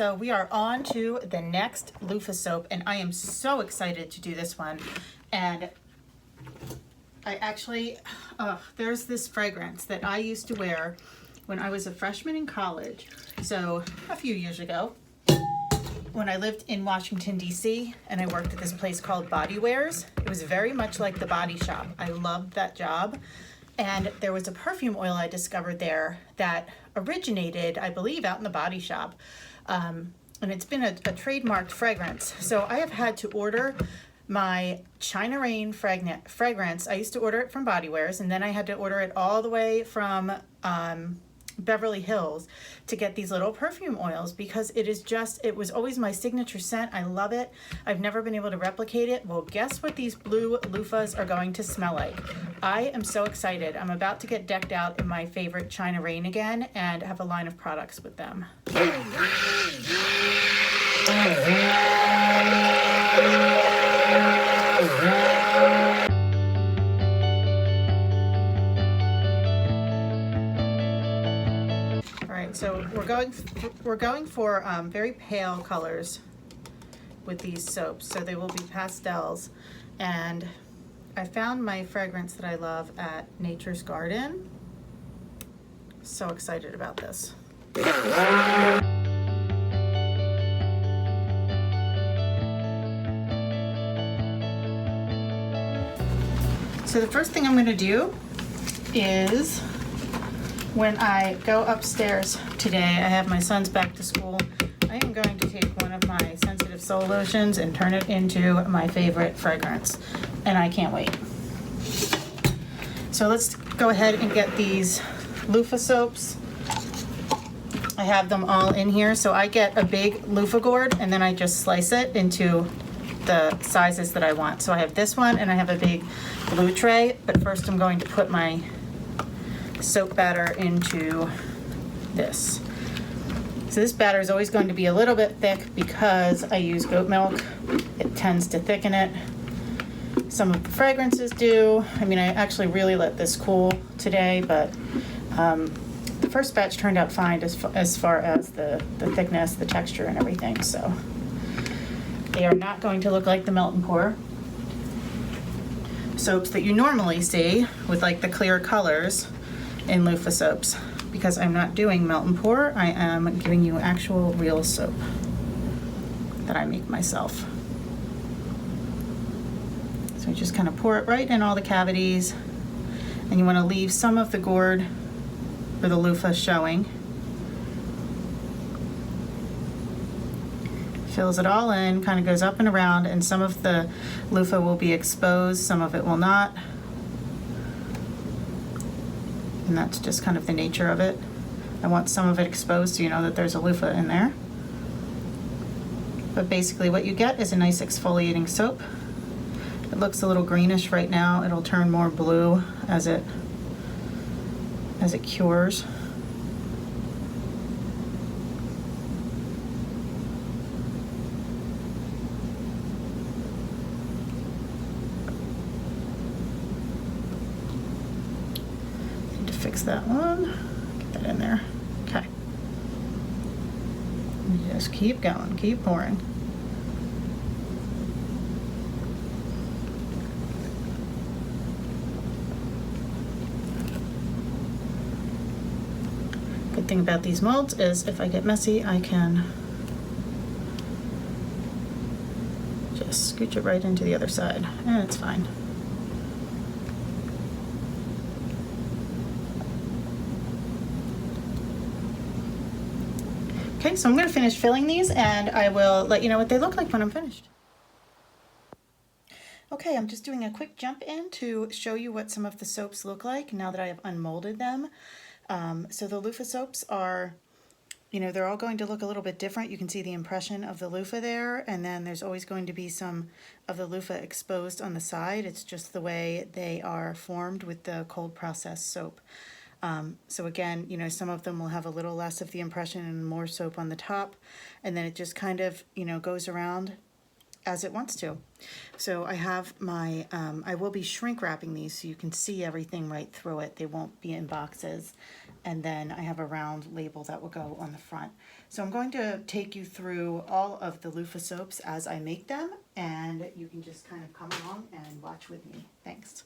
so we are on to the next loofah soap, and I am so excited to do this one. And I actually, there's this fragrance that I used to wear when I was a freshman in college, so a few years ago, when I lived in Washington, D.C., and I worked at this place called Body Wares. It was very much like the Body Shop. I loved that job. And there was a perfume oil I discovered there that originated, I believe, out in the Body Shop. And it's been a trademarked fragrance. So I have had to order my China Rain fragrance. I used to order it from Body Wares, and then I had to order it all the way from Beverly Hills to get these little perfume oils, because it was always my signature scent. I love it. I've never been able to replicate it. Well, guess what these blue loofahs are going to smell like? I am so excited. I'm about to get decked out in my favorite China Rain again and have a line of products with them. So we're going for very pale colors with these soaps. So they will be pastels. And I found my fragrance that I love at Nature's Garden. So excited about this. So the first thing I'm going to do is, when I go upstairs today, I have my son's back to school, I am going to take one of my sensitive soul lotions and turn it into my favorite fragrance. And I can't wait. So let's go ahead and get these loofah soaps. I have them all in here. So I get a big loofah gourd and then I just slice it into the sizes that I want. So I have this one and I have a big blue tray, but first I'm going to put my soap batter into this. So this batter is always going to be a little bit thick because I use goat milk. It tends to thicken it. Some of the fragrances do. I mean, I actually really let this cool today, but the first batch turned out fine as far as the thickness, the texture, and everything. So they are not going to look like the melt and pour soaps that you normally see with like the clear colors in loofah soaps, because I'm not doing melt and pour. I am giving you actual real soap that I make myself. So you just kind of pour it right in all the cavities, and you want to leave some of the gourd or the loofah showing. Fills it all in, kind of goes up and around, and some of the loofah will be exposed, some of it will not. And that's just kind of the nature of it. I want some of it exposed so you know that there's a loofah in there. But basically what you get is a nice exfoliating soap. It looks a little greenish right now. It'll turn more blue as it cures. Fix that one, get that in there. Okay. And just keep going, keep pouring. Good thing about these molds is if I get messy, I can just scooch it right into the other side, and it's fine. Okay, so I'm going to finish filling these and I will let you know what they look like when I'm finished. Okay, I'm just doing a quick jump in to show you what some of the soaps look like now that I have unmolded them. So the loofah soaps are, they're all going to look a little bit different. You can see the impression of the loofah there, and then there's always going to be some of the loofah exposed on the side. It's just the way they are formed with the cold processed soap. So again, some of them will have a little less of the impression and more soap on the top, and then it just kind of, goes around as it wants to. So I have my, I will be shrink wrapping these so you can see everything right through it. They won't be in boxes. and then I have a round label that will go on the front. So I'm going to take you through all of the loofah soaps as I make them, and you can just kind of come along and watch with me. Thanks.